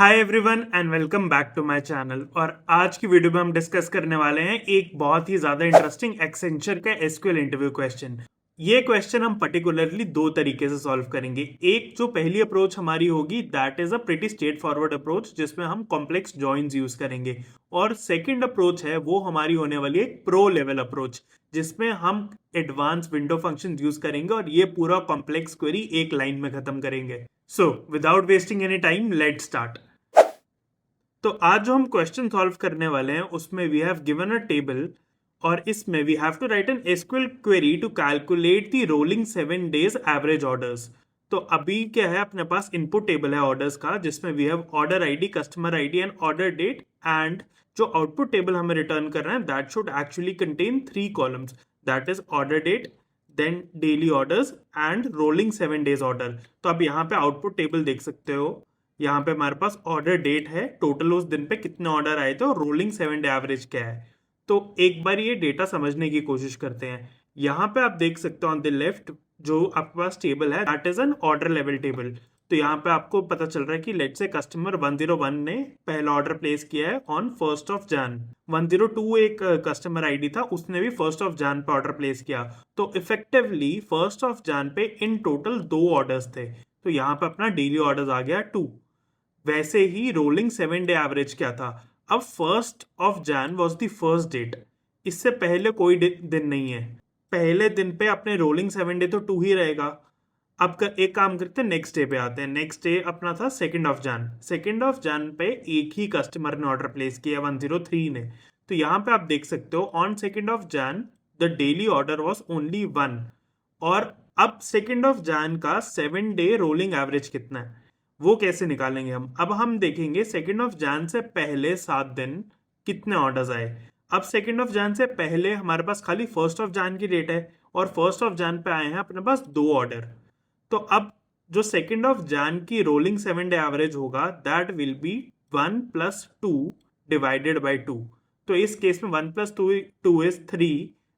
Hi everyone and welcome back to my channel. और आज की वीडियो में हम डिस्कस करने वाले हैं एक बहुत ही ज़्यादा इंटरेस्टिंग एक्सेंचर का एसक्यूएल इंटरव्यू क्वेश्चन। ये क्वेश्चन हम पर्टिकुलरली दो तरीके से सॉल्व करेंगे। एक जो पहली अप्रोच हमारी होगी that is a pretty straight forward approach जिसमें हम कॉम्प्लेक्स जॉइंस यूज़ करेंगे, और सेकेंड अप्रोच है वो हमारी होने वाली है प्रो लेवल अप्रोच जिसमें हम एडवांस विंडो फंक्शन यूज़ करेंगे और ये पूरा कॉम्प्लेक्स क्वेरी एक लाइन में ख़त्म करेंगे। So without wasting any time let's start. तो आज जो हम क्वेश्चन सॉल्व करने वाले हैं उसमें we have given a table, और इसमें we have to write an SQL query to calculate the rolling 7 days average orders. तो अभी क्या है, अपने पास इनपुट टेबल है ऑर्डर्स का जिसमें we have order ID, customer ID and order date, and जो आउटपुट टेबल हमें रिटर्न कर रहे हैं that should actually contain 3 columns, that is order date, then daily orders and rolling 7 days order. तो अब यहाँ पे आउटपुट टेबल देख सकते हो, यहाँ पे हमारे पास ऑर्डर डेट है, टोटल उस दिन पे कितने ऑर्डर आए थे और रोलिंग 7 डे एवरेज क्या है। तो एक बार ये डेटा समझने की कोशिश करते हैं। यहाँ पे आप देख सकते हो ऑन द लेफ्ट जो आपके पास टेबल है that is an order level table. तो यहाँ पे आपको पता चल रहा है कि लेट से कस्टमर 101 ने पहला ऑर्डर प्लेस किया है ऑन 1 Jan। 102 एक कस्टमर आईडी था, उसने भी 1 Jan पे ऑर्डर प्लेस किया। तो इफेक्टिवली 1 Jan पे इन टोटल 2 ऑर्डर्स थे। तो यहाँ पे अपना डेली ऑर्डर्स आ गया 2। वैसे ही रोलिंग 7 डे एवरेज क्या था, अब 1 Jan was the first date, इससे पहले कोई दिन नहीं है। पहले दिन पे अपने रोलिंग 7 डे तो 2 ही रहेगा। अब एक काम करते हैं, नेक्स्ट डे पे आते हैं। नेक्स्ट डे अपना था 2 Jan। 2 Jan पे एक ही कस्टमर ने ऑर्डर प्लेस किया 103 ने। तो यहाँ पे आप देख सकते हो on 2 Jan the daily order was only 1। और अब 2 Jan का 7 डे रोलिंग एवरेज कितना है वो कैसे निकालेंगे हम। अब हम देखेंगे 2 Jan से पहले 7 दिन कितने ऑर्डर्स आए। अब 2 Jan से पहले हमारे पास खाली 1 Jan की डेट है और 1 Jan पे आए हैं अपने पास 2 ऑर्डर। तो अब जो 2 Jan की रोलिंग 7 डे एवरेज होगा that will be 1 + 2 divided by 2। तो इस केस में 1 + 2 इज 3,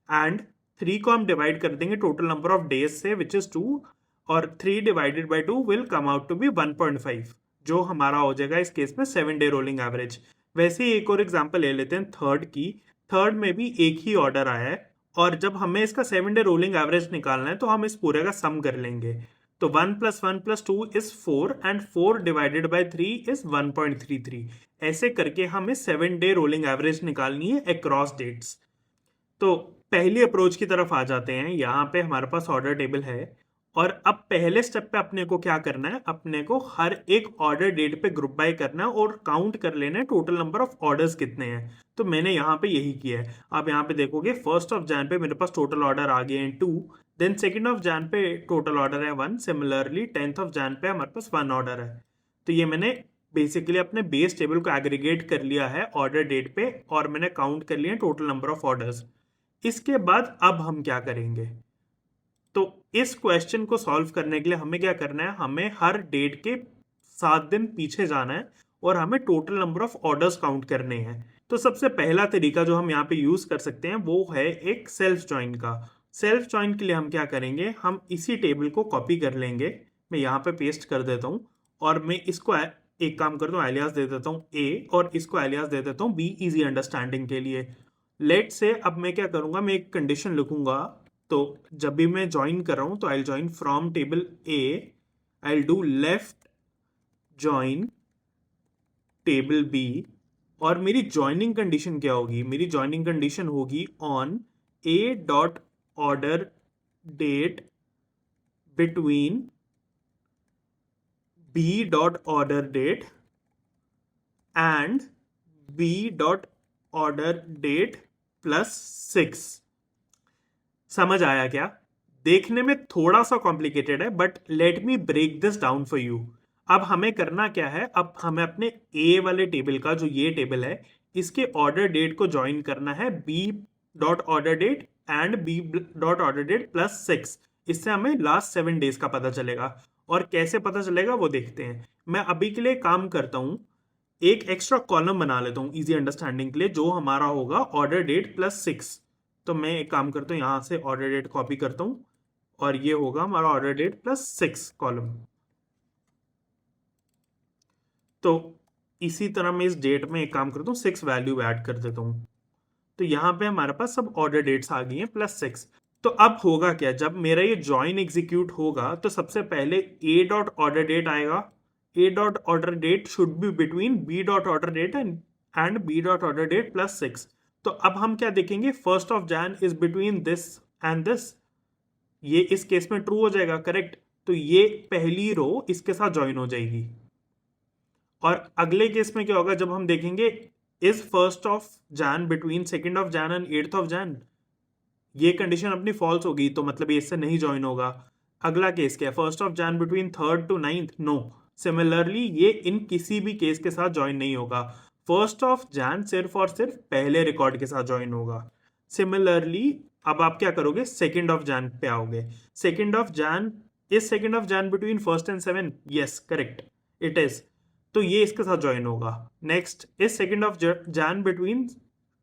एंड 3 को हम डिवाइड कर देंगे टोटल नंबर ऑफ डेज से विच इज 2, और 3 divided by 2 will come out to be 1.5, जो हमारा हो जाएगा इस केस में 7 डे रोलिंग एवरेज। वैसे ही एक और एग्जांपल ले लेते हैं थर्ड की। थर्ड में भी एक ही ऑर्डर आया है, और जब हमें इसका 7 डे रोलिंग एवरेज निकालना है तो हम इस पूरे का सम कर लेंगे। तो 1 + 1 + 2 is 4, and 4 divided by 3 is 1.33। ऐसे करके हमें 7 डे रोलिंग एवरेज निकालनी है अक्रॉस डेट्स। तो पहली अप्रोच की तरफ आ जाते हैं। यहाँ पे हमारे पास ऑर्डर टेबल है, और अब पहले स्टेप पे अपने को क्या करना है, अपने को हर एक ऑर्डर डेट पे ग्रुप बाय करना है और काउंट कर लेना है टोटल नंबर ऑफ ऑर्डर्स कितने हैं। तो मैंने यहाँ पे यही किया है। आप यहाँ पे देखोगे 1 Jan पे मेरे पास टोटल ऑर्डर आ गए हैं 2, देन 2 Jan पे टोटल ऑर्डर है 1, सिमिलरली 10 Jan पे हमारे पास 1 ऑर्डर है। तो ये मैंने बेसिकली अपने बेस टेबल को एग्रीगेट कर लिया है ऑर्डर डेट पे, और मैंने काउंट कर लिया टोटल नंबर ऑफ ऑर्डर्स। इसके बाद अब हम क्या करेंगे, तो इस क्वेश्चन को सॉल्व करने के लिए हमें क्या करना है, हमें हर डेट के 7 दिन पीछे जाना है और हमें total number of orders count करने हैं। तो सबसे पहला तरीका जो हम यहाँ पे यूज कर सकते हैं वो है एक सेल्फ जॉइन का। सेल्फ जॉइन के लिए हम क्या करेंगे, हम इसी टेबल को कॉपी कर लेंगे। मैं यहाँ पे पेस्ट कर देता हूँ, और मैं इसको एक काम करता हूँ, एलियास दे देता हूँ ए, और इसको एलियास दे देता हूँ बी, इजी अंडरस्टैंडिंग के लिए। लेट से अब मैं क्या करूँगा, मैं एक कंडीशन लिखूंगा। तो जब भी मैं ज्वाइन कर रहा हूं तो I join from table A, I do left join table B, और मेरी ज्वाइनिंग कंडीशन क्या होगी, मेरी ज्वाइनिंग कंडीशन होगी on A dot order date between B dot order date and B dot order date +6। समझ आया क्या? देखने में थोड़ा सा कॉम्प्लिकेटेड है, but let me break this down for you. अब हमें करना क्या है, अब हमें अपने ए वाले टेबल का जो ये टेबल है इसके ऑर्डर डेट को ज्वाइन करना है B dot order date and B dot order date +6। इससे हमें लास्ट 7 डेज का पता चलेगा, और कैसे पता चलेगा वो देखते हैं। मैं अभी के लिए काम करता हूँ, एक एक्स्ट्रा कॉलम बना लेता हूँ इजी अंडरस्टैंडिंग के लिए, जो हमारा होगा ऑर्डर डेट +6। तो मैं एक काम करता हूँ, यहाँ से ऑर्डर डेट कॉपी करता हूँ, और ये होगा हमारा ऑर्डर डेट +6 कॉलम। तो इसी तरह मैं इस डेट में एक काम करता हूँ, 6 वैल्यू ऐड कर देता हूँ। तो यहाँ पे हमारे पास सब ऑर्डर डेट्स आ गई हैं +6। तो अब होगा क्या, जब मेरा ये ज्वाइन एग्जीक्यूट होगा तो सबसे पहले ए डॉट ऑर्डर डेट आएगा। A dot order date should be between B dot order date and B dot order date +6। तो अब हम क्या देखेंगे, 1st of Jan is between this and this. ये इस केस में ट्रू हो जाएगा, करेक्ट। तो ये पहली रो इसके साथ ज्वाइन हो जाएगी। और अगले केस में क्या होगा, जब हम देखेंगे is 1st of Jan between 2nd of Jan and 8th of Jan, ये कंडीशन अपनी फॉल्स होगी, तो मतलब ये इससे नहीं ज्वाइन होगा। अगला केस क्या है, 1st of Jan बिटवीन 3rd to 9th, no. Similarly ये इन किसी भी केस के साथ ज्वाइन नहीं होगा। 1st of Jan सिर्फ और सिर्फ पहले रिकॉर्ड के साथ ज्वाइन होगा। सिमिलरली अब आप क्या करोगे, 2nd of Jan पे आओगे। 2nd of Jan is 2nd of Jan between 1st and 7, yes correct it is. तो ये इसके साथ ज्वाइन होगा। Next is 2nd of Jan between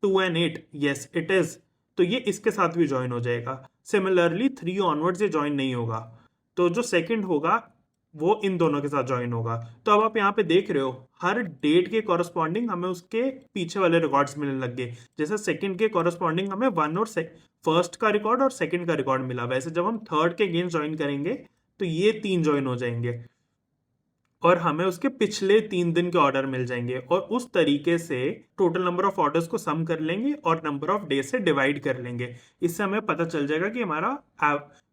2 and 8, yes it is. तो ये इसके साथ भी ज्वाइन हो जाएगा। सिमिलरली 3 ऑनवर्ड्स ये ज्वाइन नहीं होगा। तो जो सेकंड होगा वो इन दोनों के साथ ज्वाइन होगा। तो अब आप यहाँ पे देख रहे हो, हर डेट के कॉरस्पॉन्डिंग हमें उसके पीछे वाले रिकॉर्ड्स मिलने लग गए। जैसे सेकंड के कॉरस्पॉन्डिंग हमें 1 और फर्स्ट का रिकॉर्ड और सेकंड का रिकॉर्ड मिला, वैसे जब हम थर्ड के अगेंस्ट ज्वाइन करेंगे तो ये 3 ज्वाइन हो जाएंगे और हमें उसके पिछले 3 दिन के ऑर्डर मिल जाएंगे। और उस तरीके से टोटल नंबर ऑफ ऑर्डर्स को सम कर लेंगे और नंबर ऑफ डेज से डिवाइड कर लेंगे। इससे हमें पता चल जाएगा कि हमारा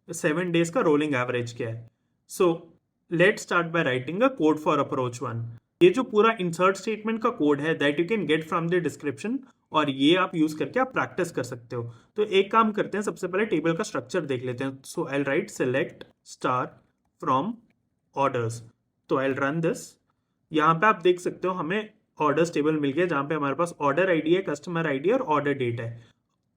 7 डेज का रोलिंग एवरेज क्या है। So let start by writing a code for approach 1। ये जो पूरा इंसर्ट स्टेटमेंट का कोड है that you can get from the description, और ये आप यूज करके आप प्रैक्टिस कर सकते हो। तो एक काम करते हैं, सबसे पहले टेबल का स्ट्रक्चर देख लेते हैं। So I write select star from orders. तो आई रन दिस। यहाँ पे आप देख सकते हो हमें ऑर्डर्स टेबल मिल गया, जहाँ पे हमारे पास ऑर्डर आईडी है, कस्टमर आईडी और ऑर्डर डेट है।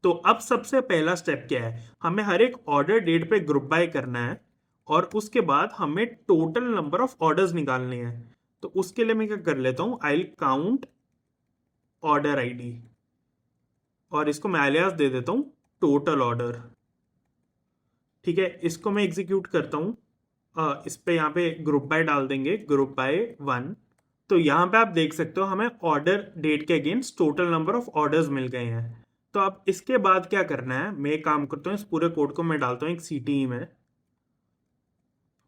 तो अब सबसे पहला स्टेप क्या है, हमें हर एक ऑर्डर डेट पे ग्रुप बाय करना है और उसके बाद हमें टोटल नंबर ऑफ ऑर्डर्स निकालने हैं। तो उसके लिए मैं क्या कर लेता हूँ, आई काउंट ऑर्डर आईडी और इसको मैं एलियास दे देता हूँ टोटल ऑर्डर। ठीक है, इसको मैं एग्जीक्यूट करता हूँ। इस पे यहाँ पे ग्रुप बाय डाल देंगे, ग्रुप बाय 1। तो यहाँ पे आप देख सकते हो हमें ऑर्डर डेट के against total number of orders मिल गए हैं। तो अब इसके बाद क्या करना है, मैं एक काम करता हूँ, इस पूरे कोड को मैं डालता हूँ एक CTE में।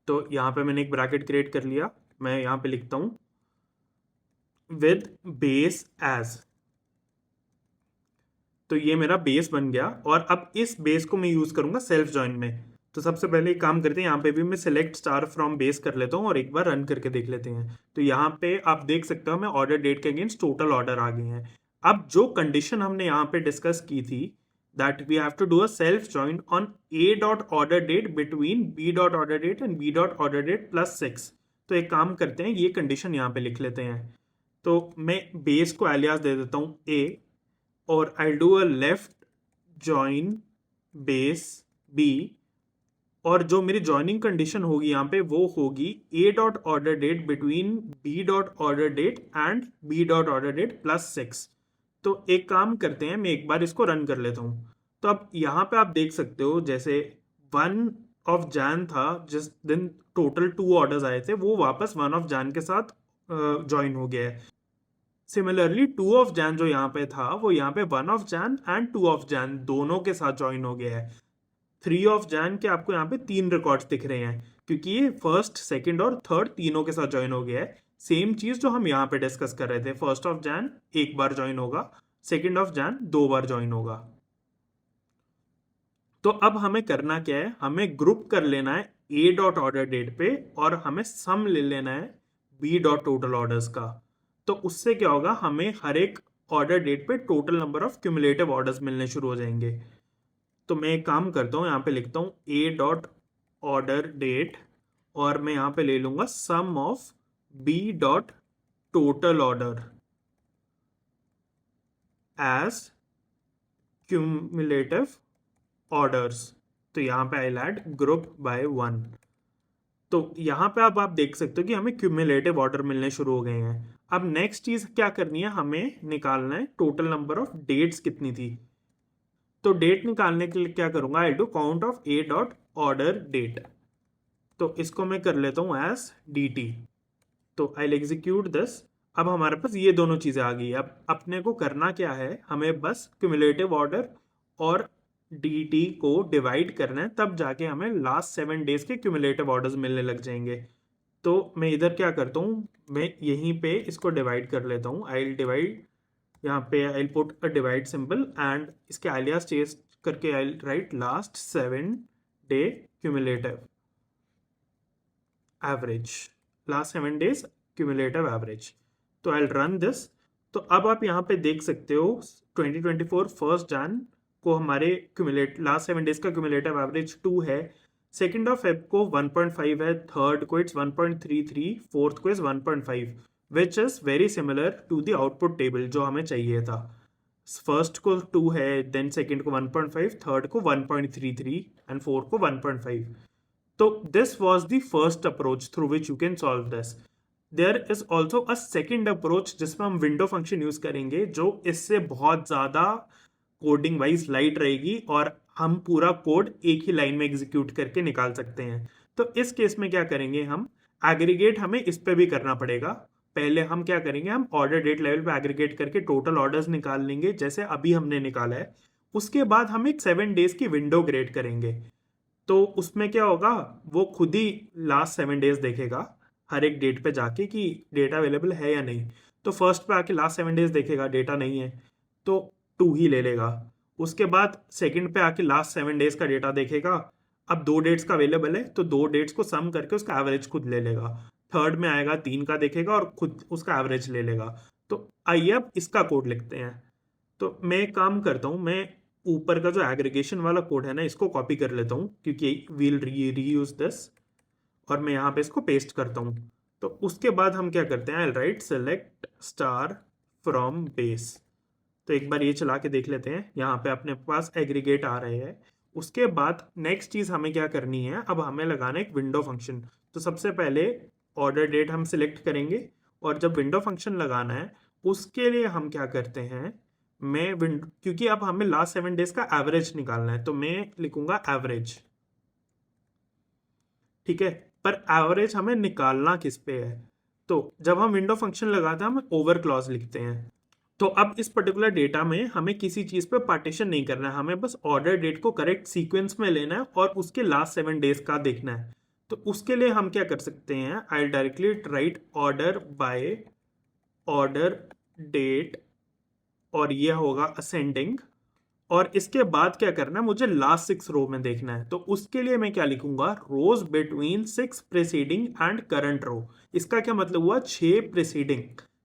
तो यहाँ पे मैंने एक ब्रैकेट क्रिएट कर लिया, मैं यहाँ पे लिखता हूँ विद बेस एज। तो ये मेरा बेस बन गया और अब इस बेस को मैं यूज करूंगा सेल्फ ज्वाइन में। तो सबसे पहले एक काम करते हैं, यहाँ पे भी मैं सेलेक्ट स्टार फ्रॉम बेस कर लेता हूँ और एक बार रन करके देख लेते हैं। तो यहाँ पे आप देख सकते हो हमें ऑर्डर डेट के अगेंस्ट टोटल ऑर्डर आ गए हैं। अब जो कंडीशन हमने यहाँ पे डिस्कस की थी that we have to do a self join on A dot order date between B dot order date and B dot order date +6। तो एक काम करते हैं, ये कंडीशन यहाँ पे लिख लेते हैं। तो मैं बेस को एलियास दे देता हूँ A और I do a left join base B। और जो मेरी ज्वाइनिंग कंडीशन होगी यहाँ पे वो होगी A dot order date between B dot order date and B dot order date +6। तो एक काम करते हैं, मैं एक बार इसको रन कर लेता हूँ। तो अब यहाँ पे आप देख सकते हो जैसे 1 of Jan था, जिस दिन टोटल 2 ऑर्डर्स आए थे, वो वापस 1 of Jan के साथ ज्वाइन हो गया है। सिमिलरली 2 of Jan जो यहाँ पे था वो यहाँ पे 1 of Jan and 2 of Jan दोनों के साथ ज्वाइन हो गया है। 3 of Jan के आपको यहाँ पे 3 रिकॉर्ड्स दिख रहे हैं क्योंकि ये फर्स्ट, सेकंड और थर्ड तीनों के साथ ज्वाइन हो गया है। सेम चीज जो हम यहाँ पे डिस्कस कर रहे थे, 1st of Jan एक बार ज्वाइन होगा, 2nd of Jan 2 bar join होगा। तो अब हमें करना क्या है, हमें ग्रुप कर लेना है A डॉट ऑर्डर डेट पे और हमें सम ले लेना है B डॉट टोटल ऑर्डर्स का। तो उससे क्या होगा, हमें हर एक ऑर्डर डेट पे total number of cumulative orders मिलने शुरू हो जाएंगे। तो मैं एक काम करता हूँ, यहाँ पे लिखता हूँ A डॉट ऑर्डर डेट और मैं यहाँ पे ले लूंगा sum of B dot total order as cumulative orders. तो यहाँ पे आई ऐड ग्रुप बाय 1। तो यहाँ पे अब आप देख सकते हो कि हमें क्यूमुलेटिव ऑर्डर मिलने शुरू हो गए हैं। अब नेक्स्ट चीज क्या करनी है, हमें निकालना है टोटल नंबर ऑफ डेट्स कितनी थी। तो डेट निकालने के लिए क्या करूंगा, I do count of A dot order date. तो इसको मैं कर लेता हूं एज DT। तो आई एग्जीक्यूट दिस। अब हमारे पास ये दोनों चीज़ें आ गई। अब अपने को करना क्या है, हमें बस क्यूमुलेटिव ऑर्डर और dt को डिवाइड करना है, तब जाके हमें लास्ट 7 डेज के क्यूमुलेटिव ऑर्डर्स मिलने लग जाएंगे। तो मैं इधर क्या करता हूँ, मैं यहीं पे इसको डिवाइड कर लेता हूँ। आई डिवाइड, यहाँ पे I put a divide symbol and इसके alias चेंज करके I write last 7 day cumulative average, last 7 days cumulative average. तो आई रन दिस। तो अब आप यहाँ पे देख सकते हो 2024 फर्स्ट जन को हमारे क्यूमुलेट लास्ट 7 डेज का क्यूमुलेटिव एवरेज 2 है, सेकेंड ऑफ फेब को 1.5 है, थर्ड को इट्स 1.33, फोर्थ को is 1.5, which is very similar to the output table जो हमें चाहिए था। फर्स्ट को 2 है, देन सेकेंड को 1.5, थर्ड को 1.33 एंड फोर्थ को 1.5। तो this was the first approach through which you can solve this. There is also a second approach जिसमें हम विंडो फंक्शन यूज करेंगे, जो इससे बहुत ज़्यादा कोडिंग वाइज लाइट रहेगी और हम पूरा कोड एक ही लाइन में एग्जीक्यूट करके निकाल सकते हैं। तो इस केस में क्या करेंगे, हम एग्रीगेट हमें इस पे भी करना पड़ेगा। पहले हम क्या करेंगे, हम ऑर्डर डेट लेवल पे एग्रीगेट करके टोटल ऑर्डर्स निकाल लेंगे जैसे अभी हमने निकाला है। उसके बाद हम एक 7 डेज की विंडो क्रिएट करेंगे। तो उसमें क्या होगा, वो खुद ही लास्ट 7 डेज देखेगा हर एक डेट पे जाके कि डेटा अवेलेबल है या नहीं। तो फर्स्ट पे आके लास्ट 7 डेज देखेगा, डेटा नहीं है तो 2 ही ले लेगा। उसके बाद सेकंड पे आके लास्ट 7 डेज का डेटा देखेगा, अब 2 डेट्स का अवेलेबल है तो 2 डेट्स को सम करके उसका एवरेज खुद ले लेगा। थर्ड में आएगा 3 का देखेगा और खुद उसका एवरेज ले लेगा। तो आइए अब इसका कोड लिखते हैं। तो मैं एक काम करता हूँ, मैं ऊपर का जो एग्रीगेशन वाला कोड है ना, इसको कॉपी कर लेता हूँ क्योंकि वील रीयूज दिस, और मैं यहाँ पे इसको पेस्ट करता हूँ। तो उसके बाद हम क्या करते हैं, I write select star from base. तो एक बार ये चला के देख लेते हैं, यहाँ पे अपने पास एग्रीगेट आ रहे हैं। उसके बाद नेक्स्ट चीज़ हमें क्या करनी है, अब हमें लगाना है एक विंडो फंक्शन। तो सबसे पहले ऑर्डर डेट हम सिलेक्ट करेंगे, और जब विंडो फंक्शन लगाना है उसके लिए हम क्या करते हैं, मैं विंडो, क्योंकि अब हमें लास्ट 7 डेज का एवरेज निकालना है तो मैं लिखूंगा एवरेज, ठीक है। पर एवरेज हमें निकालना किस पे है, तो जब हम विंडो फंक्शन लगाते हैं हम ओवर क्लॉज लिखते हैं। तो अब इस पर्टिकुलर डेटा में हमें किसी चीज पे पार्टीशन नहीं करना है, हमें बस ऑर्डर डेट को करेक्ट सीक्वेंस में लेना है और उसके लास्ट 7 डेज का देखना है। तो उसके लिए हम क्या कर सकते हैं, I directly write order by order date, और ये होगा असेंडिंग। और इसके बाद क्या करना है, मुझे लास्ट 6 रो में देखना है। तो उसके लिए मैं क्या लिखूंगा, रोज बिटवीन 6 प्रीसीडिंग एंड करंट रो। इसका क्या मतलब हुआ, 6 प्रीसीडिंग,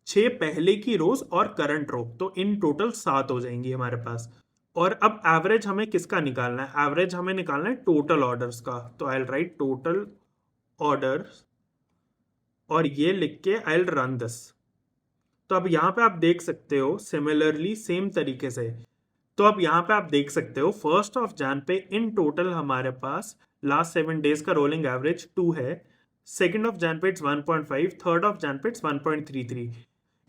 6 पहले की रोज और करंट रो, तो इन टोटल 7 हो जाएंगी हमारे पास। और अब एवरेज हमें किसका निकालना है, एवरेज हमें निकालना है टोटल ऑर्डर्स का। तो आई राइट टोटल ऑर्डर्स, और ये लिख के आई रन दिस। तो अब यहाँ पे आप देख सकते हो सिमिलरली सेम तरीके से, तो अब यहाँ पे आप देख सकते हो फर्स्ट ऑफ जैन पे इन टोटल हमारे पास लास्ट 7 डेज का रोलिंग एवरेज 2 है, सेकेंड ऑफ जैन पे इट्स 1.5, थर्ड ऑफ जैन पे it's 1.33।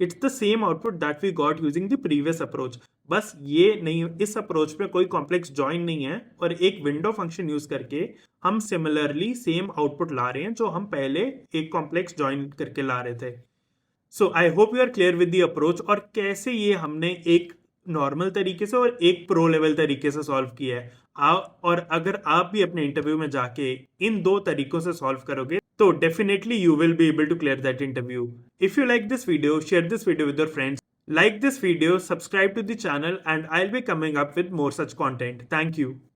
It's the same output that we got using the previous approach. बस ये नहीं, इस अप्रोच पे कोई कॉम्प्लेक्स जॉइन नहीं है, और एक विंडो फंक्शन यूज करके हम सिमिलरली सेम आउटपुट ला रहे हैं जो हम पहले एक कॉम्प्लेक्स जॉइन करके ला रहे थे। So I hope you are clear with the approach, और कैसे ये हमने एक नॉर्मल तरीके से और एक प्रो लेवल तरीके से सॉल्व किया है। और अगर आप भी अपने इंटरव्यू में जाके इन 2 तरीकों से सॉल्व करोगे तो definitely you will be able to clear that interview. If you like this video, share this video with your friends, like this video, subscribe to the channel, and I'll be coming up with more such content. Thank you.